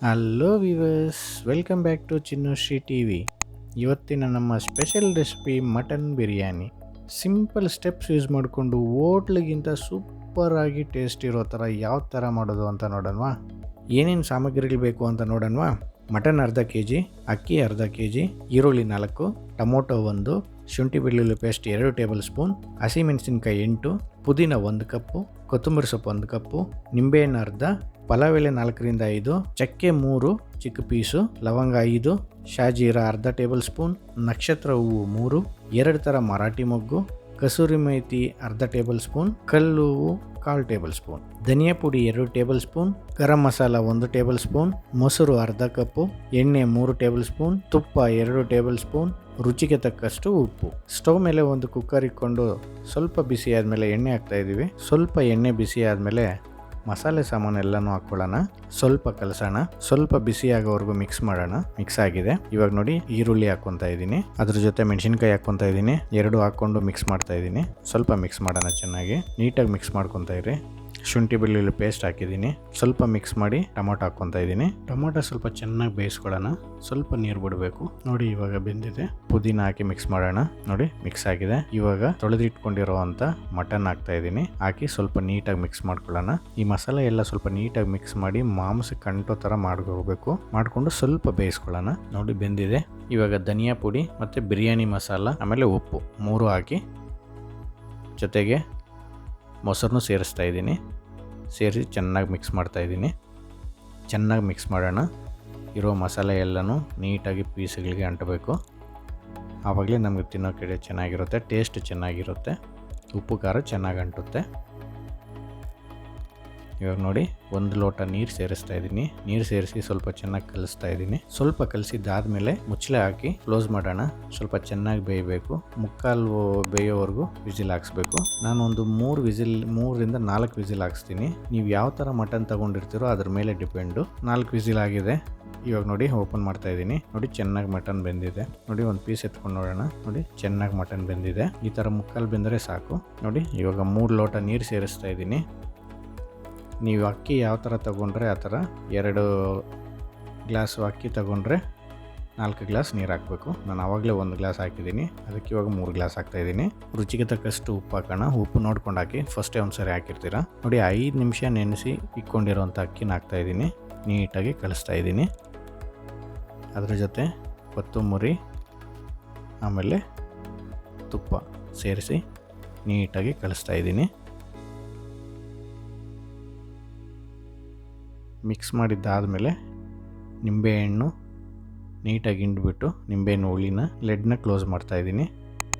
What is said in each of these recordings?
Hello viewers, welcome back to Chinnushree TV. ಇವತ್ತಿನ ನಮ್ಮ special recipe mutton biryani. Simple steps use ಮಾಡಿಕೊಂಡು ಹೋಟ್ಲಿಗಿಂತ ಸೂಪರಾಗಿ ಟೇಸ್ಟ್ ಇರೋ ಥರ ಯಾವ ಥರ ಮಾಡೋದು ಅಂತ ನೋಡೋಣವಾ. ಏನೇನು ಸಾಮಗ್ರಿಗಳು ಬೇಕು ಅಂತ ನೋಡೋಣವಾ. ಮಟನ್ ಅರ್ಧ ಕೆ ಜಿ, ಅಕ್ಕಿ ಅರ್ಧ ಕೆ ಜಿ, ಈರುಳ್ಳಿ 4, ಟೊಮೊಟೊ 1, ಶುಂಠಿ ಬೆಳ್ಳುಳ್ಳಿ ಪೇಸ್ಟ್ 2 ಟೇಬಲ್ ಸ್ಪೂನ್, ಹಸಿಮೆಣಸಿನ್ಕಾಯಿ 8, ಪುದೀನ 1 ಕಪ್ಪು, ಕೊತ್ತಂಬರಿ ಸೊಪ್ಪು 1 ಕಪ್ಪು, ನಿಂಬೆಹಣ್ಣು ಅರ್ಧ, ಪಲಾವ್ ಎಲೆ 4ರಿಂದ 5, ಚಕ್ಕೆ 3 ಚಿಕ್ಕ ಪೀಸು, ಲವಂಗ 5, ಶಾಜೀರಾ ಅರ್ಧ ಟೇಬಲ್ ಸ್ಪೂನ್, ನಕ್ಷತ್ರ ಹೂವು 3, 2 ಥರ ಮರಾಠಿ ಮೊಗ್ಗು, ಕಸೂರಿ ಮೇಥಿ ಅರ್ಧ ಟೇಬಲ್ ಸ್ಪೂನ್, ಕಲ್ಲು ಹೂವು 1/4 ಟೇಬಲ್ ಸ್ಪೂನ್, ಧನಿಯಾ ಪುಡಿ 2 table spoon, garam masala 1 table spoon, ಮೊಸರು ಅರ್ಧ ಕಪ್ಪು, ಎಣ್ಣೆ 3 ಟೇಬಲ್ ಸ್ಪೂನ್, ತುಪ್ಪ 2 ಟೇಬಲ್ ಸ್ಪೂನ್, ರುಚಿಗೆ ತಕ್ಕಷ್ಟು ಉಪ್ಪು. ಸ್ಟವ್ ಮೇಲೆ ಒಂದು ಕುಕ್ಕರ್ ಇಟ್ಕೊಂಡು ಸ್ವಲ್ಪ ಬಿಸಿ ಆದಮೇಲೆ ಎಣ್ಣೆ ಹಾಕ್ತಾ ಇದ್ದೀವಿ. ಸ್ವಲ್ಪ ಎಣ್ಣೆ ಬಿಸಿ ಆದಮೇಲೆ ಮಸಾಲೆ ಸಾಮಾನು ಎಲ್ಲನೂ ಹಾಕ್ಕೊಳ್ಳೋಣ. ಸ್ವಲ್ಪ ಕಲಸೋಣ. ಸ್ವಲ್ಪ ಬಿಸಿ ಆಗೋವರೆಗೂ ಮಿಕ್ಸ್ ಮಾಡೋಣ. ಮಿಕ್ಸ್ ಆಗಿದೆ. ಇವಾಗ ನೋಡಿ, ಈರುಳ್ಳಿ ಹಾಕ್ಕೊತಾ ಇದ್ದೀನಿ, ಅದ್ರ ಜೊತೆ ಮೆಣಸಿನ್ಕಾಯಿ ಹಾಕ್ಕೊತಾ ಇದ್ದೀನಿ. 2 ಹಾಕ್ಕೊಂಡು ಮಿಕ್ಸ್ ಮಾಡ್ತಾ ಇದ್ದೀನಿ. ಸ್ವಲ್ಪ ಮಿಕ್ಸ್ ಮಾಡೋಣ, ಚೆನ್ನಾಗಿ ನೀಟಾಗಿ ಮಿಕ್ಸ್ ಮಾಡ್ಕೊತಾ ಇರಿ. ಶುಂಠಿ ಬೆಳ್ಳುಳ್ಳಿ ಪೇಸ್ಟ್ ಹಾಕಿದ್ದೀನಿ. ಸ್ವಲ್ಪ ಮಿಕ್ಸ್ ಮಾಡಿ ಟೊಮೊಟೊ ಹಾಕ್ಕೊತಾ ಇದ್ದೀನಿ. ಟೊಮೊಟೊ ಸ್ವಲ್ಪ ಚೆನ್ನಾಗಿ ಬೇಯಿಸ್ಕೊಳ್ಳೋಣ. ಸ್ವಲ್ಪ ನೀರು ಬಿಡಬೇಕು. ನೋಡಿ, ಇವಾಗ ಬೆಂದಿದೆ. ಪುದೀನ ಹಾಕಿ ಮಿಕ್ಸ್ ಮಾಡೋಣ. ನೋಡಿ, ಮಿಕ್ಸ್ ಆಗಿದೆ. ಇವಾಗ ತೊಳೆದಿಟ್ಕೊಂಡಿರೋ ಅಂತ ಮಟನ್ ಹಾಕ್ತಾ ಇದ್ದೀನಿ. ಹಾಕಿ ಸ್ವಲ್ಪ ನೀಟಾಗಿ ಮಿಕ್ಸ್ ಮಾಡ್ಕೊಳ್ಳೋಣ. ಈ ಮಸಾಲೆ ಎಲ್ಲ ಸ್ವಲ್ಪ ನೀಟಾಗಿ ಮಿಕ್ಸ್ ಮಾಡಿ ಮಾಂಸಕ್ಕೆ ಅಂಟೋ ಥರ ಮಾಡ್ಕೋಬೇಕು. ಮಾಡಿಕೊಂಡು ಸ್ವಲ್ಪ ಬೇಯಿಸ್ಕೊಳ್ಳೋಣ. ನೋಡಿ, ಬೆಂದಿದೆ. ಇವಾಗ ಧನಿಯಾ ಪುಡಿ ಮತ್ತು ಬಿರಿಯಾನಿ ಮಸಾಲ ಆಮೇಲೆ ಉಪ್ಪು 3 ಹಾಕಿ ಜೊತೆಗೆ ಮೊಸರನ್ನು ಸೇರಿಸ್ತಾ ಇದ್ದೀನಿ. ಸೇರಿಸಿ ಚೆನ್ನಾಗಿ ಮಿಕ್ಸ್ ಮಾಡ್ತಾ ಇದ್ದೀನಿ. ಚೆನ್ನಾಗಿ ಮಿಕ್ಸ್ ಮಾಡೋಣ. ಇರೋ ಮಸಾಲೆ ಎಲ್ಲನೂ ನೀಟಾಗಿ ಪೀಸ್ಗಳಿಗೆ ಅಂಟಬೇಕು. ಆವಾಗಲೇ ನಮಗೆ ತಿನ್ನೋಕೆ ಚೆನ್ನಾಗಿರುತ್ತೆ, ಟೇಸ್ಟ್ ಚೆನ್ನಾಗಿರುತ್ತೆ, ಉಪ್ಪು ಖಾರ ಚೆನ್ನಾಗಿ ಅಂಟುತ್ತೆ. ಇವಾಗ ನೋಡಿ, 1 ಲೋಟ ನೀರು ಸೇರಿಸ್ತಾ ಇದ್ದೀನಿ. ನೀರು ಸೇರಿಸಿ ಸ್ವಲ್ಪ ಚೆನ್ನಾಗಿ ಕಲಿಸ್ತಾ ಇದ್ದೀನಿ. ಸ್ವಲ್ಪ ಕಲಿಸಿದ್ದಾದಮೇಲೆ ಮುಚ್ಚಳೆ ಹಾಕಿ ಕ್ಲೋಸ್ ಮಾಡೋಣ. ಸ್ವಲ್ಪ ಚೆನ್ನಾಗಿ ಬೇಯಬೇಕು. ಮುಕ್ಕಾಲು ಬೇಯೋವರೆಗೂ ವಿಸಿಲ್ ಹಾಕ್ಸ್ಬೇಕು. ನಾನು ಒಂದು 3ರಿಂದ 4 ವಿಸಿಲ್ ಹಾಕ್ಸ್ತೀನಿ. ನೀವು ಯಾವ ಥರ ಮಟನ್ ತೊಗೊಂಡಿರ್ತೀರೋ ಅದ್ರ ಮೇಲೆ ಡಿಪೆಂಡು. 4 ವಿಸಿಲ್ ಆಗಿದೆ. ಇವಾಗ ನೋಡಿ, ಓಪನ್ ಮಾಡ್ತಾ ಇದ್ದೀನಿ. ನೋಡಿ, ಚೆನ್ನಾಗಿ ಮಟನ್ ಬೆಂದಿದೆ. ನೋಡಿ, ಒಂದು ಪೀಸ್ ಎತ್ಕೊಂಡು ನೋಡೋಣ. ನೋಡಿ, ಚೆನ್ನಾಗಿ ಮಟನ್ ಬೆಂದಿದೆ. ಈ ಥರ ಮುಕ್ಕಾಲು ಬೆಂದರೆ ಸಾಕು. ನೋಡಿ, ಇವಾಗ 3 ಲೋಟ ನೀರು ಸೇರಿಸ್ತಾ ಇದ್ದೀನಿ. ನೀವು ಅಕ್ಕಿ ಯಾವ ಥರ ತೊಗೊಂಡ್ರೆ ಆ ಥರ 2 ಗ್ಲಾಸು ಅಕ್ಕಿ ತೊಗೊಂಡ್ರೆ 4 ಗ್ಲಾಸ್ ನೀರು ಹಾಕಬೇಕು. ನಾನು ಆವಾಗಲೇ 1 ಗ್ಲಾಸ್ ಹಾಕಿದ್ದೀನಿ. ಅದಕ್ಕೆ ಇವಾಗ 3 ಗ್ಲಾಸ್ ಹಾಕ್ತಾಯಿದ್ದೀನಿ. ರುಚಿಗೆ ತಕ್ಕಷ್ಟು ಉಪ್ಪು ಹಾಕೋಣ. ಉಪ್ಪು ನೋಡ್ಕೊಂಡು ಹಾಕಿ. ಫಸ್ಟೇ ಒಂದು ಸರಿ ಹಾಕಿರ್ತೀರ. ನೋಡಿ, 5 ನಿಮಿಷ ನೆನೆಸಿ ಇಟ್ಕೊಂಡಿರೋಂಥ ಅಕ್ಕಿನ ಹಾಕ್ತಾಯಿದ್ದೀನಿ. ನೀಟಾಗಿ ಕಲಿಸ್ತಾ ಇದ್ದೀನಿ. ಅದರ ಜೊತೆ ಕೊತ್ತಂಬರಿ ಆಮೇಲೆ ತುಪ್ಪ ಸೇರಿಸಿ ನೀಟಾಗಿ ಕಲಿಸ್ತಾ ಇದ್ದೀನಿ. ಮಿಕ್ಸ್ ಮಾಡಿದ್ದಾದಮೇಲೆ ನಿಂಬೆಹಣ್ಣು ನೀಟಾಗಿ ಹಿಂಡ್ಬಿಟ್ಟು ನಿಂಬೆಹಣ್ಣು ಹುಳಿನ ಲೆಡ್ನ ಕ್ಲೋಸ್ ಮಾಡ್ತಾಯಿದ್ದೀನಿ.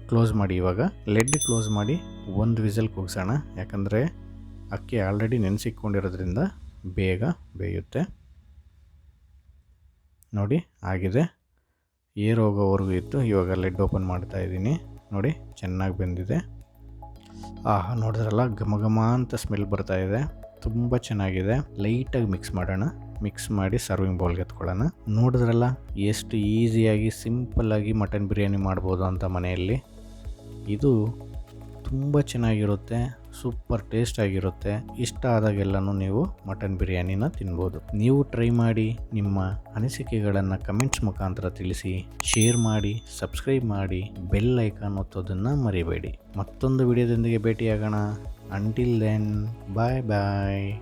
ಕ್ಲೋಸ್ ಮಾಡಿ, ಇವಾಗ ಲೆಡ್ ಕ್ಲೋಸ್ ಮಾಡಿ 1 ವಿಸಲ್ ಕೂಗಿಸೋಣ. ಯಾಕಂದರೆ ಅಕ್ಕಿ ಆಲ್ರೆಡಿ ನೆನೆಸಿಕೊಂಡಿರೋದ್ರಿಂದ ಬೇಗ ಬೇಯುತ್ತೆ. ನೋಡಿ, ಆಗಿದೆ. ಏರ್ ಹೋಗೋವರೆಗೂ ಇತ್ತು. ಇವಾಗ ಲೆಡ್ ಓಪನ್ ಮಾಡ್ತಾಯಿದ್ದೀನಿ. ನೋಡಿ, ಚೆನ್ನಾಗಿ ಬೆಂದಿದೆ. ನೋಡಿದ್ರಲ್ಲ, ಘಮ ಘಮ ಅಂತ ಸ್ಮೆಲ್ ಬರ್ತಾಯಿದೆ. ತುಂಬ ಚೆನ್ನಾಗಿದೆ. ಲೈಟಾಗಿ ಮಿಕ್ಸ್ ಮಾಡೋಣ. ಮಿಕ್ಸ್ ಮಾಡಿ ಸರ್ವಿಂಗ್ ಬೌಲ್ಗೆ ಎತ್ಕೊಳ್ಳೋಣ. ನೋಡಿದ್ರಲ್ಲ, ಎಷ್ಟು ಈಸಿಯಾಗಿ ಸಿಂಪಲ್ಲಾಗಿ ಮಟನ್ ಬಿರಿಯಾನಿ ಮಾಡ್ಬೋದು ಅಂತ ಮನೆಯಲ್ಲಿ. ಇದು ತುಂಬ ಚೆನ್ನಾಗಿರುತ್ತೆ, ಸೂಪರ್ ಟೇಸ್ಟ್ ಆಗಿರುತ್ತೆ. ಇಷ್ಟ ಆದಾಗೆಲ್ಲನೂ ನೀವು ಮಟನ್ ಬಿರಿಯಾನಿನ ತಿನ್ಬೋದು. ನೀವು ಟ್ರೈ ಮಾಡಿ. ನಿಮ್ಮ ಅನಿಸಿಕೆಗಳನ್ನು ಕಮೆಂಟ್ಸ್ ಮುಖಾಂತರ ತಿಳಿಸಿ. ಶೇರ್ ಮಾಡಿ, ಸಬ್ಸ್ಕ್ರೈಬ್ ಮಾಡಿ, ಬೆಲ್ ಐಕಾನ್ ಒತ್ತೋದನ್ನು ಮರಿಬೇಡಿ. ಮತ್ತೊಂದು ವಿಡಿಯೋದೊಂದಿಗೆ ಭೇಟಿಯಾಗೋಣ. Until then, bye bye.